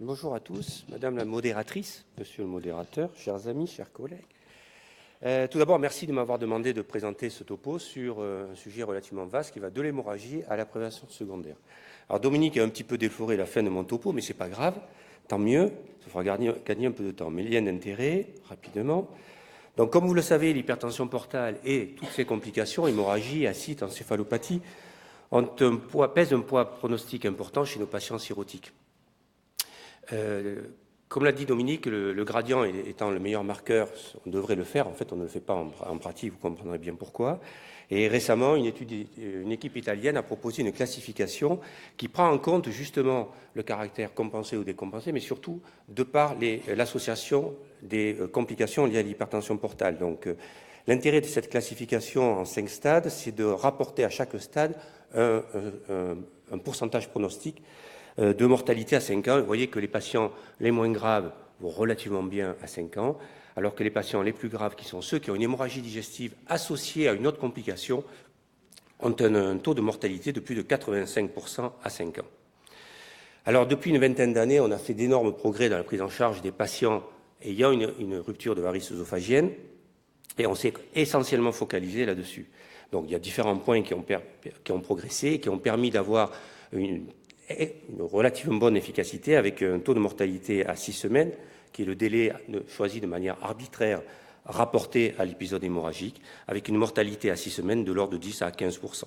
Bonjour à tous, Madame la modératrice, Monsieur le modérateur, chers amis, chers collègues. Tout d'abord, merci de m'avoir demandé de présenter ce topo sur un sujet relativement vaste qui va de l'hémorragie à la prévention secondaire. Alors Dominique a un petit peu défloré la fin de mon topo, mais c'est pas grave, tant mieux, ça fera gagner un peu de temps. Mes liens d'intérêt, rapidement. Donc comme vous le savez, l'hypertension portale et toutes ses complications, hémorragie, ascite, encéphalopathie, pèsent un poids pronostique important chez nos patients cirrhotiques. Comme l'a dit Dominique, le gradient étant le meilleur marqueur, on devrait le faire. En fait, on ne le fait pas en pratique, vous comprendrez bien pourquoi. Et récemment, une équipe italienne a proposé une classification qui prend en compte justement le caractère compensé ou décompensé, mais surtout de par l'association des complications liées à l'hypertension portale. Donc, l'intérêt de cette classification en 5 stades, c'est de rapporter à chaque stade un pourcentage pronostique de mortalité à 5 ans. Vous voyez que les patients les moins graves vont relativement bien à 5 ans, alors que les patients les plus graves, qui sont ceux qui ont une hémorragie digestive associée à une autre complication, ont un taux de mortalité de plus de 85% à 5 ans. Alors, depuis une vingtaine d'années, on a fait d'énormes progrès dans la prise en charge des patients ayant une rupture de varices œsophagiennes, et on s'est essentiellement focalisé là-dessus. Donc, il y a différents points qui ont progressé, qui ont permis d'avoir une relativement bonne efficacité avec un taux de mortalité à 6 semaines, qui est le délai choisi de manière arbitraire rapporté à l'épisode hémorragique, avec une mortalité à 6 semaines de l'ordre de 10 à 15%.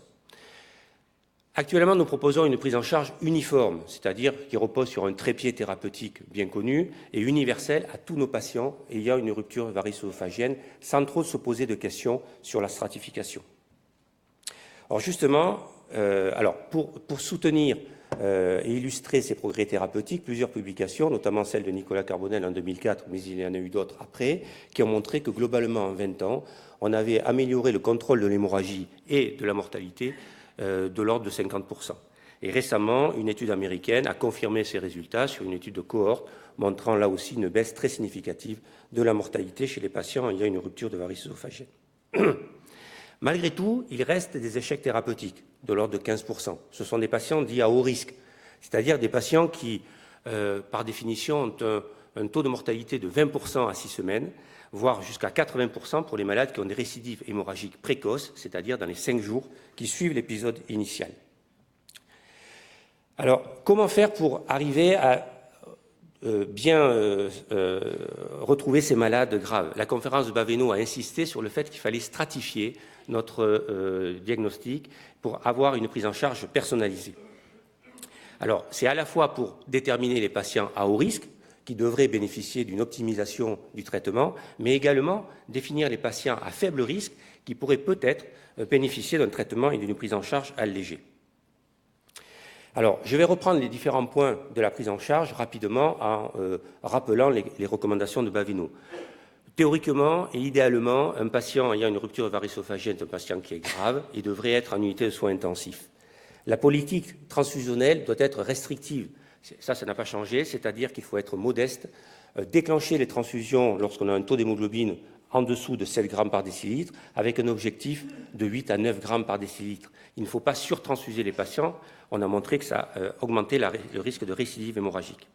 Actuellement, nous proposons une prise en charge uniforme, c'est-à-dire qui repose sur un trépied thérapeutique bien connu et universel à tous nos patients ayant une rupture varice-œsophagienne, sans trop se poser de questions sur la stratification. Alors justement, pour soutenir et illustrer ces progrès thérapeutiques, plusieurs publications, notamment celle de Nicolas Carbonel en 2004, mais il y en a eu d'autres après, qui ont montré que globalement, en 20 ans, on avait amélioré le contrôle de l'hémorragie et de la mortalité de l'ordre de 50%. Et récemment, une étude américaine a confirmé ces résultats sur une étude de cohorte, montrant là aussi une baisse très significative de la mortalité chez les patients ayant une rupture de varices œsophagienne. Malgré tout, il reste des échecs thérapeutiques de l'ordre de 15%. Ce sont des patients dits à haut risque, c'est-à-dire des patients qui, par définition, ont un taux de mortalité de 20% à 6 semaines, voire jusqu'à 80% pour les malades qui ont des récidives hémorragiques précoces, c'est-à-dire dans les 5 jours qui suivent l'épisode initial. Alors, comment faire pour arriver à retrouver ces malades graves? La conférence de Baveno a insisté sur le fait qu'il fallait stratifier notre diagnostic pour avoir une prise en charge personnalisée. Alors, c'est à la fois pour déterminer les patients à haut risque, qui devraient bénéficier d'une optimisation du traitement, mais également définir les patients à faible risque, qui pourraient peut-être bénéficier d'un traitement et d'une prise en charge allégée. Alors, je vais reprendre les différents points de la prise en charge rapidement en rappelant les recommandations de Baveno. Théoriquement et idéalement, un patient ayant une rupture varice-œsophagienne est un patient qui est grave et devrait être en unité de soins intensifs. La politique transfusionnelle doit être restrictive. Ça n'a pas changé, c'est-à-dire qu'il faut être modeste, déclencher les transfusions lorsqu'on a un taux d'hémoglobine en dessous de 7 grammes par décilitre, avec un objectif de 8 à 9 grammes par décilitre. Il ne faut pas surtransfuser les patients. On a montré que ça augmentait le risque de récidive hémorragique.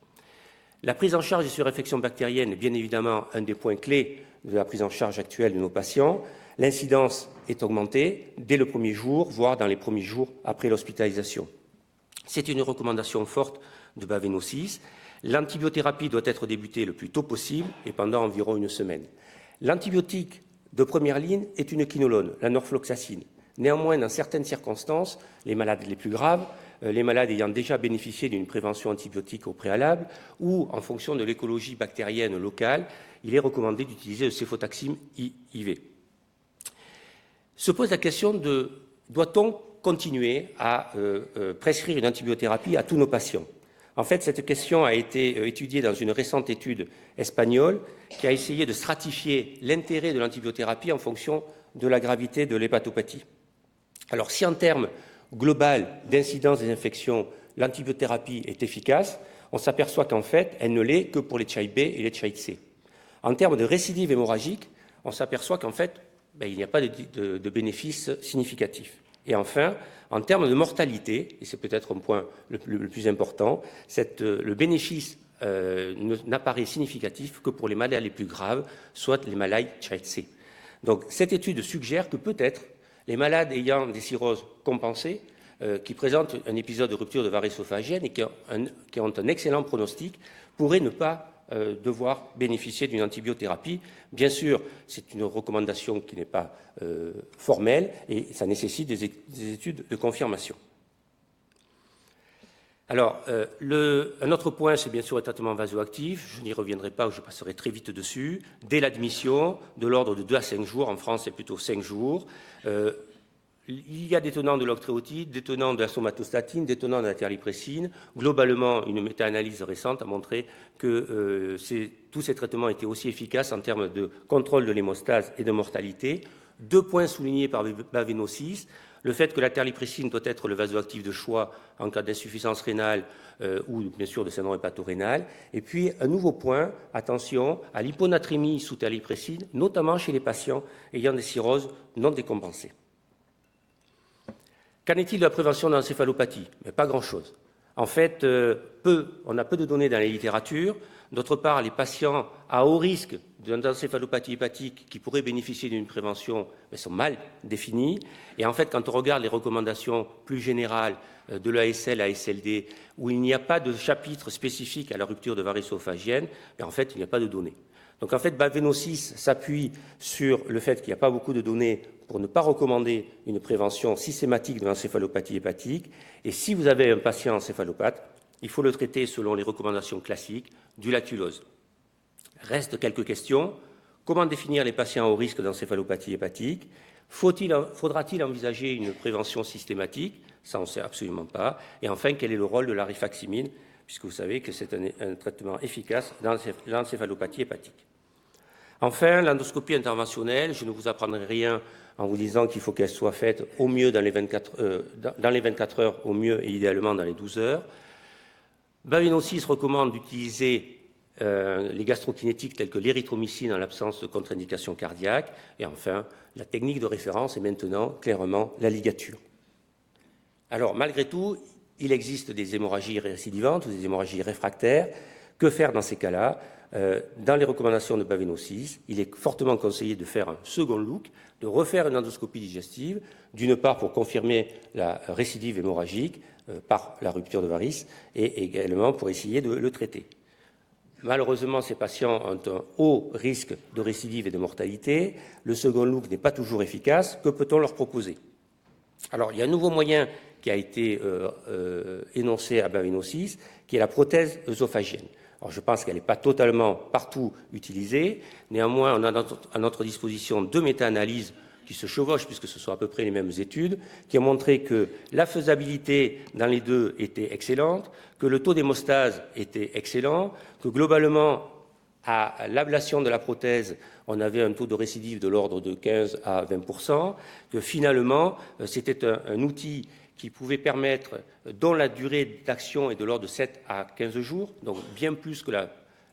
La prise en charge des surinfections bactériennes est bien évidemment un des points clés de la prise en charge actuelle de nos patients. L'incidence est augmentée dès le premier jour, voire dans les premiers jours après l'hospitalisation. C'est une recommandation forte de Baveno 6. L'antibiothérapie doit être débutée le plus tôt possible et pendant environ 1 semaine. L'antibiotique de première ligne est une quinolone, la norfloxacine. Néanmoins, dans certaines circonstances, les malades les plus graves, les malades ayant déjà bénéficié d'une prévention antibiotique au préalable ou en fonction de l'écologie bactérienne locale, il est recommandé d'utiliser le céfotaxime IV. Se pose la question de doit-on continuer à prescrire une antibiothérapie à tous nos patients? En fait, cette question a été étudiée dans une récente étude espagnole qui a essayé de stratifier l'intérêt de l'antibiothérapie en fonction de la gravité de l'hépatopathie. Alors, si en termes global d'incidence des infections, l'antibiothérapie est efficace, on s'aperçoit qu'en fait, elle ne l'est que pour les TSH B et les TSH C. En termes de récidive hémorragique, on s'aperçoit qu'en fait, il n'y a pas de bénéfice significatif. Et enfin, en termes de mortalité, et c'est peut-être un point le plus important, le bénéfice n'apparaît significatif que pour les maladies les plus graves, soit les maladies type C. Donc cette étude suggère que peut-être les malades ayant des cirrhoses compensées, qui présentent un épisode de rupture de varices œsophagiennes et qui ont un excellent pronostic, pourraient ne pas devoir bénéficier d'une antibiothérapie. Bien sûr, c'est une recommandation qui n'est pas formelle et ça nécessite des études de confirmation. Alors, un autre point, c'est bien sûr le traitement vasoactif. Je n'y reviendrai pas, je passerai très vite dessus. Dès l'admission, de l'ordre de 2 à 5 jours, en France c'est plutôt 5 jours. Il y a des tenants de l'octréotide, des tenants de la somatostatine, des tenants de la terlipressine. Globalement, une méta-analyse récente a montré que tous ces traitements étaient aussi efficaces en termes de contrôle de l'hémostase et de mortalité. 2 points soulignés par Baveno 6. Le fait que la terlipressine doit être le vasoactif de choix en cas d'insuffisance rénale ou bien sûr de syndrome hépatorénal. Et puis un nouveau point, attention à l'hyponatrémie sous terlipressine, notamment chez les patients ayant des cirrhoses non décompensées. Qu'en est-il de la prévention d'encéphalopathie? Mais pas grand-chose. En fait, on a peu de données dans la littérature. D'autre part, les patients à haut risque d'encéphalopathie hépatique qui pourraient bénéficier d'une prévention sont mal définis. Et en fait, quand on regarde les recommandations plus générales de l'ASL, ASLD, où il n'y a pas de chapitre spécifique à la rupture de varices œsophagiennes, en fait, il n'y a pas de données. Donc en fait, Baveno 6 s'appuie sur le fait qu'il n'y a pas beaucoup de données pour ne pas recommander une prévention systématique de l'encéphalopathie hépatique. Et si vous avez un patient encéphalopathe, il faut le traiter selon les recommandations classiques du lactulose. Reste quelques questions. Comment définir les patients au risque d'encéphalopathie hépatique? Faudra-t-il envisager une prévention systématique? Ça, on ne sait absolument pas. Et enfin, quel est le rôle de la rifaximine, puisque vous savez que c'est un traitement efficace dans l'encéphalopathie hépatique. Enfin, l'endoscopie interventionnelle, je ne vous apprendrai rien en vous disant qu'il faut qu'elle soit faite au mieux dans les 24 heures, au mieux et idéalement dans les 12 heures. Baveno 6 recommande d'utiliser les gastrokinétiques tels que l'érythromycine en l'absence de contre-indication cardiaque. Et enfin, la technique de référence est maintenant clairement la ligature. Alors, malgré tout, il existe des hémorragies récidivantes ou des hémorragies réfractaires. Que faire dans ces cas-là? Dans les recommandations de Baveno 6, il est fortement conseillé de faire un second look, de refaire une endoscopie digestive, d'une part pour confirmer la récidive hémorragique par la rupture de varices et également pour essayer de le traiter. Malheureusement, ces patients ont un haut risque de récidive et de mortalité. Le second look n'est pas toujours efficace. Que peut-on leur proposer? Alors, il y a un nouveau moyen qui a été énoncé à Baveno 6, qui est la prothèse œsophagienne. Alors, je pense qu'elle n'est pas totalement partout utilisée. Néanmoins, on a à notre disposition 2 méta-analyses qui se chevauchent, puisque ce sont à peu près les mêmes études, qui ont montré que la faisabilité dans les deux était excellente, que le taux d'hémostase était excellent, que globalement, à l'ablation de la prothèse, on avait un taux de récidive de l'ordre de 15 à 20%, que finalement, c'était un outil qui pouvait permettre, dont la durée d'action est de l'ordre de 7 à 15 jours, donc bien plus que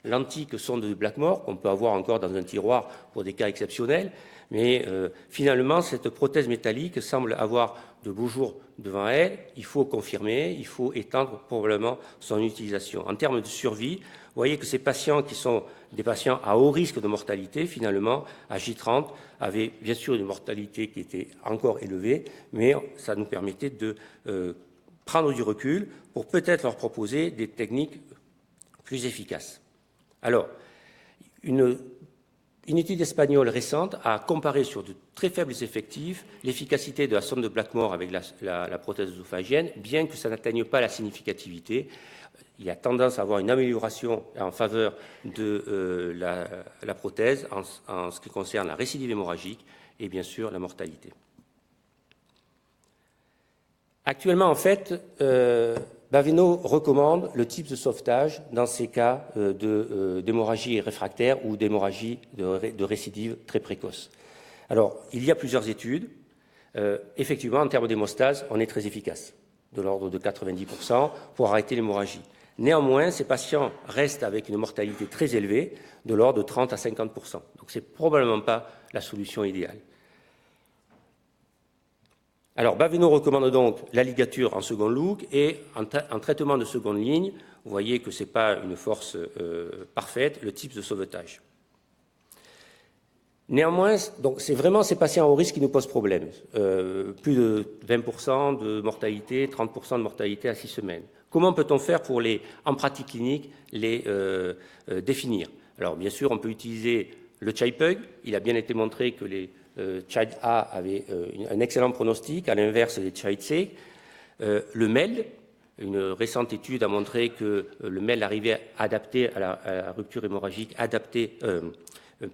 l'antique sonde de Blackmore, qu'on peut avoir encore dans un tiroir pour des cas exceptionnels. Mais finalement, cette prothèse métallique semble avoir de beaux jours devant elle. Il faut confirmer, il faut étendre probablement son utilisation. En termes de survie, vous voyez que ces patients qui sont des patients à haut risque de mortalité, finalement, à J30, avaient bien sûr une mortalité qui était encore élevée, mais ça nous permettait de prendre du recul pour peut-être leur proposer des techniques plus efficaces. Alors, une étude espagnole récente a comparé sur de très faibles effectifs l'efficacité de la sonde de Blackmore avec la prothèse œsophagienne, bien que ça n'atteigne pas la significativité. Il y a tendance à avoir une amélioration en faveur de la prothèse en ce qui concerne la récidive hémorragique et bien sûr la mortalité. Actuellement, en fait, Baveno recommande le type de sauvetage dans ces cas d'hémorragie réfractaire ou d'hémorragie de récidive très précoce. Alors, il y a plusieurs études. Effectivement, en termes d'hémostase, on est très efficace, de l'ordre de 90% pour arrêter l'hémorragie. Néanmoins, ces patients restent avec une mortalité très élevée, de l'ordre de 30 à 50%. Donc, ce n'est probablement pas la solution idéale. Alors, Baveno recommande donc la ligature en second look et en traitement de seconde ligne, vous voyez que ce n'est pas une force parfaite, le TIPS de sauvetage. Néanmoins, c'est vraiment ces patients à haut risque qui nous posent problème. Plus de 20% de mortalité, 30% de mortalité à 6 semaines. Comment peut-on faire pour en pratique clinique, les définir? Alors, bien sûr, on peut utiliser le CHI-PUG. Il a bien été montré que les Child A avaient un excellent pronostic, à l'inverse des Child C. Le MELD, une récente étude a montré que le MELD arrivait adapté à la rupture hémorragique,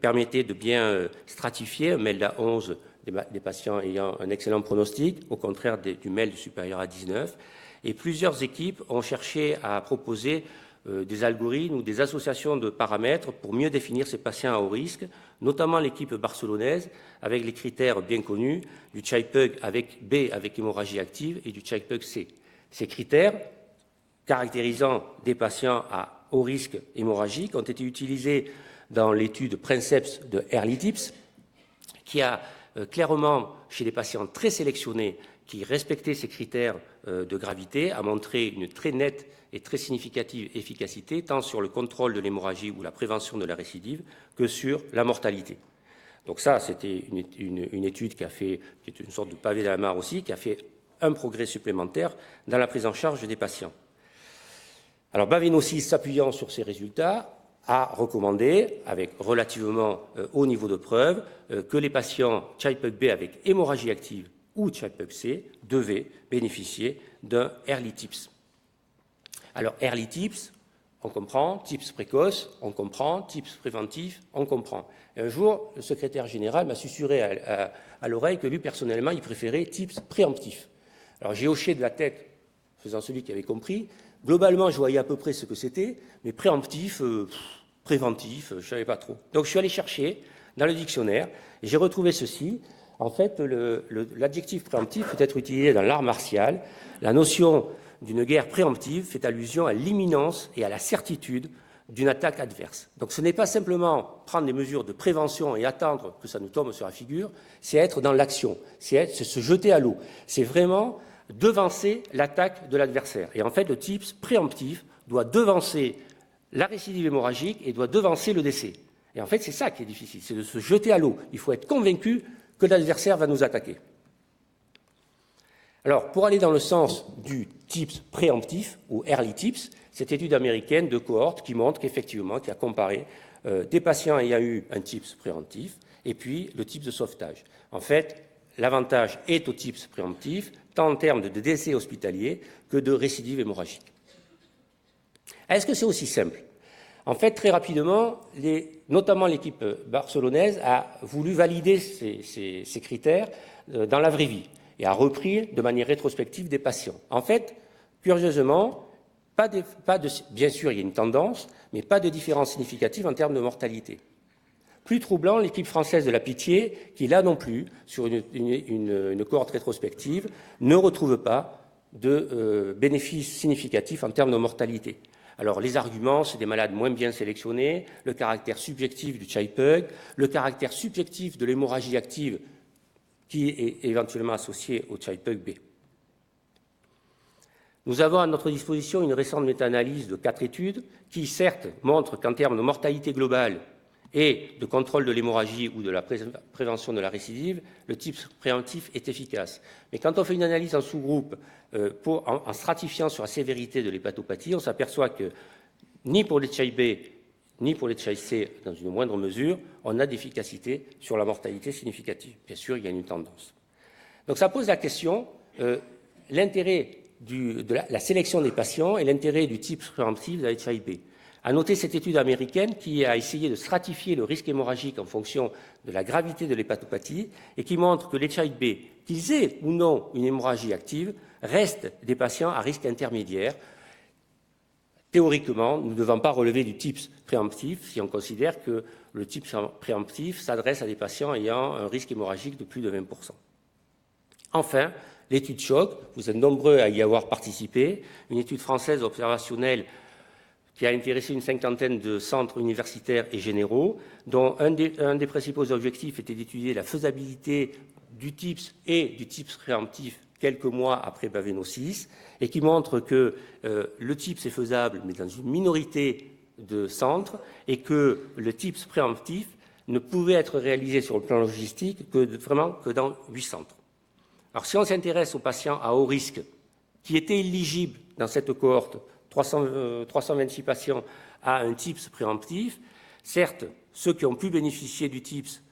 permettait de bien stratifier un MELD à 11 des patients ayant un excellent pronostic, au contraire du MELD supérieur à 19. Et plusieurs équipes ont cherché à proposer des algorithmes ou des associations de paramètres pour mieux définir ces patients à haut risque, notamment l'équipe barcelonaise, avec les critères bien connus du CHI-PUG avec B avec hémorragie active et du CHI-PUG C. Ces critères, caractérisant des patients à haut risque hémorragique, ont été utilisés dans l'étude Princeps de Early-TIPS, qui a clairement, chez des patients très sélectionnés, qui respectaient ces critères de gravité, a montré une très nette et très significative efficacité, tant sur le contrôle de l'hémorragie ou la prévention de la récidive, que sur la mortalité. Donc ça, c'était une étude qui est une sorte de pavé dans la mare aussi, qui a fait un progrès supplémentaire dans la prise en charge des patients. Alors Baveno aussi, s'appuyant sur ces résultats, a recommandé, avec relativement haut niveau de preuve, que les patients CHI-PUG-B avec hémorragie active ou CHI-PUG-C devaient bénéficier d'un early TIPS. Alors early TIPS, on comprend, TIPS précoce, on comprend, TIPS préventif, on comprend. Et un jour, le secrétaire général m'a susurré à l'oreille que lui, personnellement, il préférait TIPS préemptif. Alors j'ai hoché de la tête, faisant celui qui avait compris. Globalement, je voyais à peu près ce que c'était, mais préemptif, préventif, je ne savais pas trop. Donc je suis allé chercher dans le dictionnaire et j'ai retrouvé ceci. En fait, l'adjectif préemptif peut être utilisé dans l'art martial. La notion d'une guerre préemptive fait allusion à l'imminence et à la certitude d'une attaque adverse. Donc ce n'est pas simplement prendre des mesures de prévention et attendre que ça nous tombe sur la figure, c'est être dans l'action, c'est se jeter à l'eau. C'est vraiment devancer l'attaque de l'adversaire. Et en fait, le TIPS préemptif doit devancer la récidive hémorragique et doit devancer le décès. Et en fait, c'est ça qui est difficile, c'est de se jeter à l'eau. Il faut être convaincu que l'adversaire va nous attaquer. Alors, pour aller dans le sens du TIPS préemptif ou early TIPS, cette étude américaine de cohorte qui montre qu'effectivement, qui a comparé des patients ayant eu un TIPS préemptif et puis le TIPS de sauvetage. En fait, l'avantage est au TIPS préemptif, tant en termes de décès hospitalier que de récidive hémorragique. Est-ce que c'est aussi simple? En fait, très rapidement, notamment l'équipe barcelonaise a voulu valider ces critères dans la vraie vie et a repris de manière rétrospective des patients. En fait, curieusement, bien sûr, il y a une tendance, mais pas de différence significative en termes de mortalité. Plus troublant, l'équipe française de la Pitié, qui là non plus, sur une cohorte rétrospective, ne retrouve pas de bénéfices significatifs en termes de mortalité. Alors, les arguments, c'est des malades moins bien sélectionnés, le caractère subjectif du CHI-PUG, le caractère subjectif de l'hémorragie active qui est éventuellement associée au CHI-PUG-B. Nous avons à notre disposition une récente méta-analyse de 4 études qui, certes, montrent qu'en termes de mortalité globale et de contrôle de l'hémorragie ou de la prévention de la récidive, le TIPS préemptif est efficace. Mais quand on fait une analyse en sous-groupe en stratifiant sur la sévérité de l'hépatopathie, on s'aperçoit que ni pour les CHI-B ni pour les CHI-C, dans une moindre mesure, on a d'efficacité sur la mortalité significative. Bien sûr, il y a une tendance. Donc ça pose la question, l'intérêt de la sélection des patients et l'intérêt du TIPS préemptif de la HIV. À noter cette étude américaine qui a essayé de stratifier le risque hémorragique en fonction de la gravité de l'hépatopathie et qui montre que les HIV, qu'ils aient ou non une hémorragie active, restent des patients à risque intermédiaire. Théoriquement, nous ne devons pas relever du TIPS préemptif si on considère que le TIPS préemptif s'adresse à des patients ayant un risque hémorragique de plus de 20%. Enfin, l'étude choc, vous êtes nombreux à y avoir participé, une étude française observationnelle qui a intéressé une cinquantaine de centres universitaires et généraux, dont un des principaux objectifs était d'étudier la faisabilité du TIPS et du TIPS préemptif quelques mois après Baveno 6 et qui montre que le TIPS est faisable, mais dans une minorité de centres, et que le TIPS préemptif ne pouvait être réalisé sur le plan logistique que dans 8 centres. Alors, si on s'intéresse aux patients à haut risque qui étaient éligibles dans cette cohorte, 326 patients à un TIPS préemptif, certes, ceux qui ont pu bénéficier du TIPS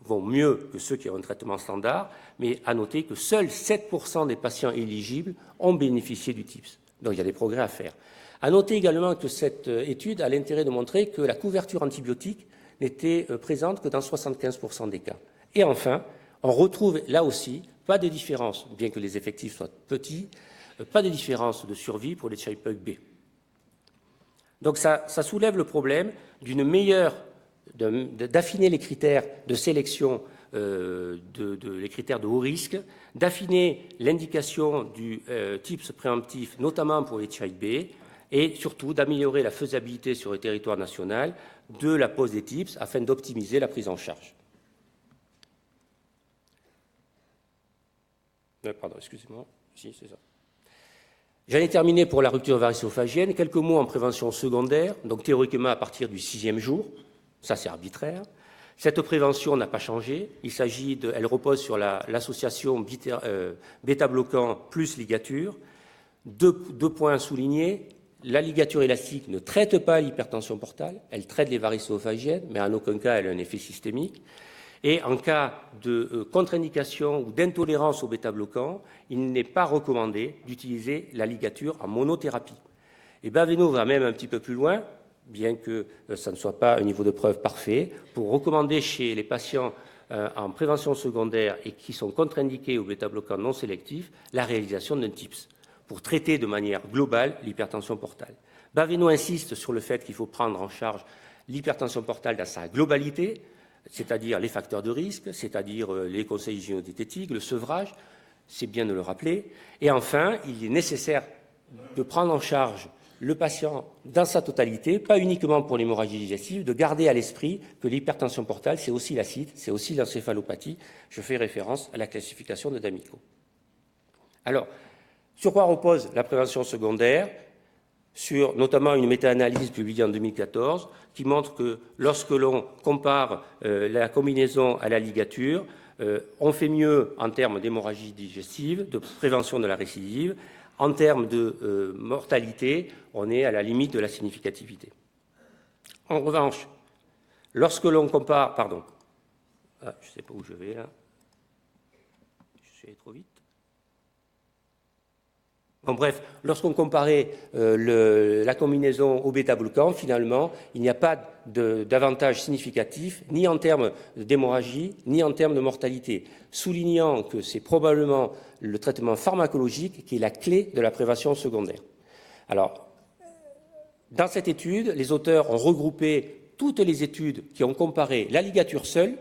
vont mieux que ceux qui ont un traitement standard, mais à noter que seuls 7% des patients éligibles ont bénéficié du TIPS. Donc, il y a des progrès à faire. À noter également que cette étude a l'intérêt de montrer que la couverture antibiotique n'était présente que dans 75% des cas. Et enfin, on retrouve là aussi pas de différence, bien que les effectifs soient petits, pas de différence de survie pour les Child-Pug B. Donc ça soulève le problème d'une meilleure, d'affiner les critères de sélection, les critères de haut risque, d'affiner l'indication du TIPS préemptif, notamment pour les Child B, et surtout d'améliorer la faisabilité sur le territoire national de la pose des TIPS afin d'optimiser la prise en charge. Pardon, excusez-moi. Si, c'est ça. J'en ai terminé pour la rupture variophagienne. Quelques mots en prévention secondaire, donc théoriquement à partir du 6e jour. Ça, c'est arbitraire. Cette prévention n'a pas changé. Elle repose sur l'association bêta-bloquant plus ligature. Deux points soulignés. La ligature élastique ne traite pas l'hypertension portale. Elle traite les variophagiennes, mais en aucun cas elle a un effet systémique. Et en cas de contre-indication ou d'intolérance au bêta-bloquant, il n'est pas recommandé d'utiliser la ligature en monothérapie. Et Baveno va même un petit peu plus loin, bien que ça ne soit pas un niveau de preuve parfait, pour recommander chez les patients en prévention secondaire et qui sont contre-indiqués au bêta-bloquant non sélectif la réalisation d'un TIPS pour traiter de manière globale l'hypertension portale. Baveno insiste sur le fait qu'il faut prendre en charge l'hypertension portale dans sa globalité, c'est-à-dire les facteurs de risque, c'est-à-dire les conseils hygiéno-diététiques, le sevrage, c'est bien de le rappeler. Et enfin, il est nécessaire de prendre en charge le patient dans sa totalité, pas uniquement pour l'hémorragie digestive, de garder à l'esprit que l'hypertension portale, c'est aussi l'acide, c'est aussi l'encéphalopathie. Je fais référence à la classification de D'Amico. Alors, sur quoi repose la prévention secondaire ? Sur notamment une méta-analyse publiée en 2014 qui montre que lorsque l'on compare la combinaison à la ligature, on fait mieux en termes d'hémorragie digestive, de prévention de la récidive. En termes de mortalité, on est à la limite de la significativité. En revanche, lorsque l'on compare... Pardon. Ah, je ne sais pas où je vais là. Je suis allé trop vite. Bon, bref, lorsqu'on comparait la combinaison au bêta-bloquant, finalement, il n'y a pas d'avantage significatif, ni en termes d'hémorragie, ni en termes de mortalité, soulignant que c'est probablement le traitement pharmacologique qui est la clé de la prévention secondaire. Alors, dans cette étude, les auteurs ont regroupé toutes les études qui ont comparé la ligature seule,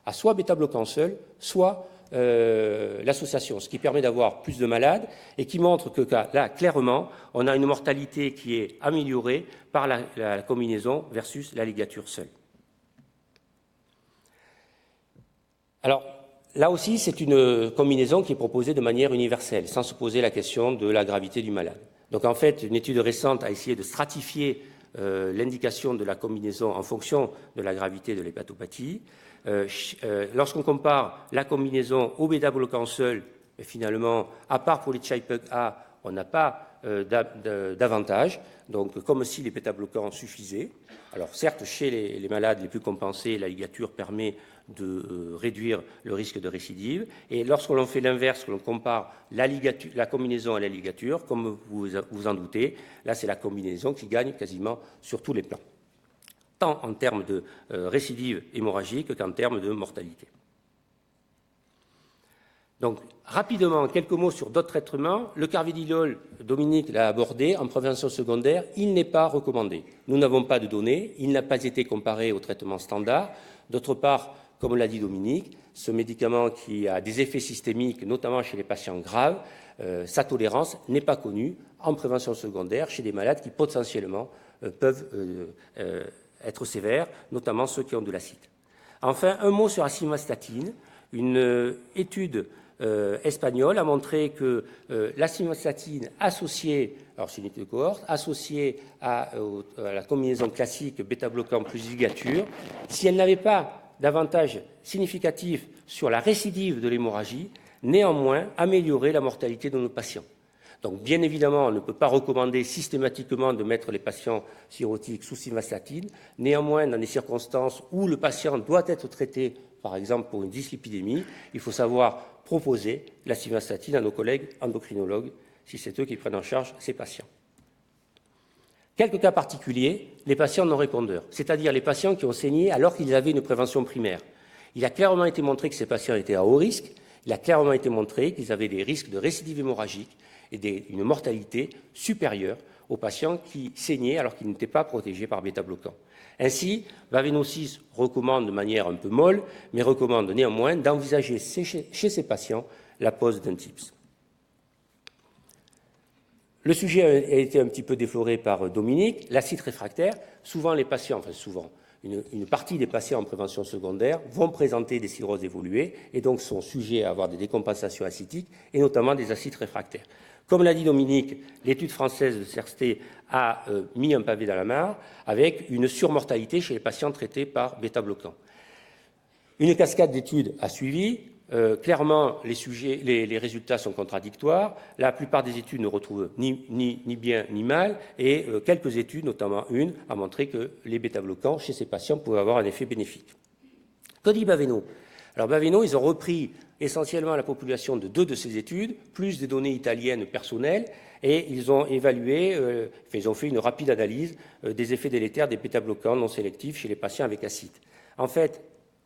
à soit bêta-bloquant seul, soit l'association, ce qui permet d'avoir plus de malades et qui montre que là, clairement, on a une mortalité qui est améliorée par la combinaison versus la ligature seule. Alors, là aussi, c'est une combinaison qui est proposée de manière universelle, sans se poser la question de la gravité du malade. Donc, en fait, une étude récente a essayé de stratifier l'indication de la combinaison en fonction de la gravité de l'hépatopathie. Lorsqu'on compare la combinaison au bêta-bloquant seul, finalement, à part pour les Child-Pug A, on n'a pas d'avantage, donc comme si les bêta-bloquants suffisaient. Alors certes, chez les malades les plus compensés, la ligature permet de réduire le risque de récidive, et lorsque l'on fait l'inverse, que l'on compare la combinaison à la ligature, comme vous en doutez, là c'est la combinaison qui gagne quasiment sur tous les plans, tant en termes de récidive hémorragique qu'en termes de mortalité. Donc, rapidement, quelques mots sur d'autres traitements. Le carvedilol, Dominique l'a abordé, en prévention secondaire, il n'est pas recommandé. Nous n'avons pas de données, il n'a pas été comparé au traitement standard. D'autre part, comme l'a dit Dominique, ce médicament qui a des effets systémiques, notamment chez les patients graves, sa tolérance n'est pas connue en prévention secondaire chez des malades qui potentiellement peuvent être sévères, notamment ceux qui ont de l'acide. Enfin, un mot sur la simvastatine, une étude espagnole a montré que la simvastatine associée, alors c'est une étude de cohorte, associée à la combinaison classique bêta-bloquant plus ligature, si elle n'avait pas d'avantage significatif sur la récidive de l'hémorragie, néanmoins améliorer la mortalité de nos patients. Donc, bien évidemment, on ne peut pas recommander systématiquement de mettre les patients cirrhotiques sous simvastatine. Néanmoins, dans des circonstances où le patient doit être traité, par exemple pour une dyslipidémie, il faut savoir proposer la simvastatine à nos collègues endocrinologues, si c'est eux qui prennent en charge ces patients. Quelques cas particuliers, les patients non répondeurs, c'est-à-dire les patients qui ont saigné alors qu'ils avaient une prévention primaire. Il a clairement été montré que ces patients étaient à haut risque, il a clairement été montré qu'ils avaient des risques de récidive hémorragique et une mortalité supérieure aux patients qui saignaient alors qu'ils n'étaient pas protégés par bêta-bloquants. Ainsi, Vaveno 6 recommande de manière un peu molle, mais recommande néanmoins d'envisager chez ces patients la pose d'un TIPS. Le sujet a été un petit peu défloré par Dominique. L'acide réfractaire, souvent les patients, enfin souvent, une partie des patients en prévention secondaire vont présenter des cirrhoses évoluées et donc sont sujets à avoir des décompensations acétiques et notamment des acides réfractaires. Comme l'a dit Dominique, l'étude française de CERSTE a mis un pavé dans la mare avec une surmortalité chez les patients traités par bêta-bloquants. Une cascade d'études a suivi. Clairement, les résultats sont contradictoires. La plupart des études ne retrouvent ni bien ni mal, et quelques études, notamment une, a montré que les bêta-bloquants chez ces patients pouvaient avoir un effet bénéfique. Que dit Vaveno? Alors Vaveno, ils ont repris essentiellement la population de 2 de ces études, plus des données italiennes personnelles, et ils ont évalué, ils ont fait une rapide analyse des effets délétères des bêta-bloquants non sélectifs chez les patients avec acide. En fait,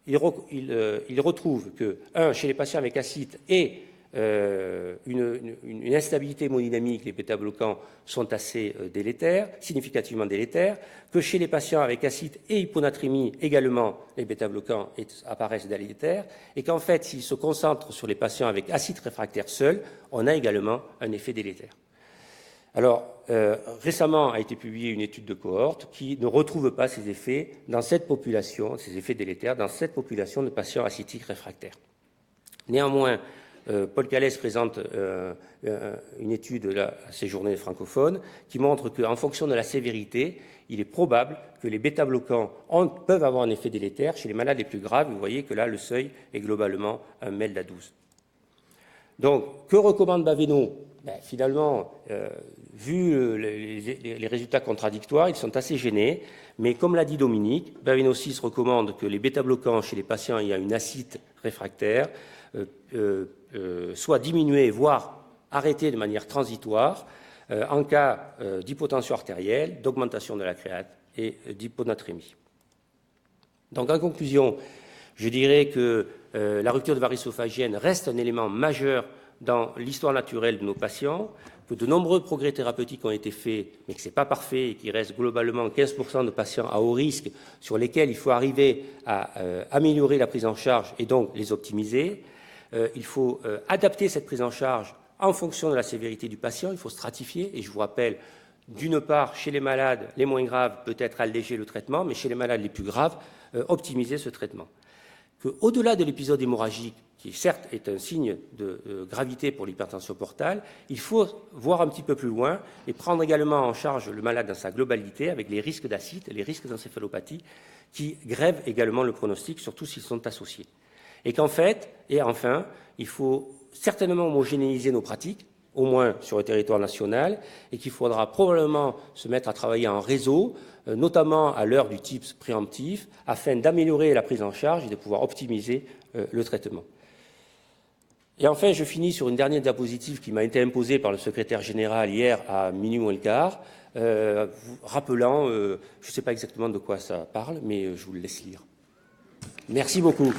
il retrouve que, chez les patients avec acide et une instabilité hémodynamique, les bêta-bloquants sont assez délétères, significativement délétères, que chez les patients avec acide et hyponatrémie également, les bêta-bloquants apparaissent délétères, et qu'en fait, s'ils se concentrent sur les patients avec acide réfractaire seul, on a également un effet délétère. Alors, récemment a été publiée une étude de cohorte qui ne retrouve pas ces effets dans cette population, ces effets délétères, dans cette population de patients acétiques réfractaires. Néanmoins, Paul Callès présente une étude à ces journées francophones qui montre qu'en fonction de la sévérité, il est probable que les bêta-bloquants peuvent avoir un effet délétère chez les malades les plus graves. Vous voyez que là, le seuil est globalement un MELD à 12. Donc, que recommande Vaveno? Finalement, vu les résultats contradictoires, ils sont assez gênés. Mais comme l'a dit Dominique, Vaveno 6 recommande que les bêta-bloquants chez les patients ayant une acide réfractaire soient diminués, voire arrêtés de manière transitoire en cas d'hypotension artérielle, d'augmentation de la créate et d'hyponatrémie. Donc, en conclusion, je dirais que la rupture de varices œsophagienne reste un élément majeur dans l'histoire naturelle de nos patients, que de nombreux progrès thérapeutiques ont été faits, mais que ce n'est pas parfait et qu'il reste globalement 15% de patients à haut risque sur lesquels il faut arriver à améliorer la prise en charge et donc les optimiser. Il faut adapter cette prise en charge en fonction de la sévérité du patient, il faut stratifier, et je vous rappelle, d'une part, chez les malades les moins graves, peut-être alléger le traitement, mais chez les malades les plus graves, optimiser ce traitement. Qu'au-delà de l'épisode hémorragique, qui certes est un signe de gravité pour l'hypertension portale, il faut voir un petit peu plus loin et prendre également en charge le malade dans sa globalité avec les risques d'acide, les risques d'encéphalopathie qui grèvent également le pronostic, surtout s'ils sont associés. Et qu'en fait, et enfin, il faut certainement homogénéiser nos pratiques, au moins sur le territoire national, et qu'il faudra probablement se mettre à travailler en réseau, notamment à l'heure du TIPS préemptif, afin d'améliorer la prise en charge et de pouvoir optimiser le traitement. Et enfin, je finis sur une dernière diapositive qui m'a été imposée par le secrétaire général hier à minuit moins le quart, rappelant, je ne sais pas exactement de quoi ça parle, mais je vous le laisse lire. Merci beaucoup.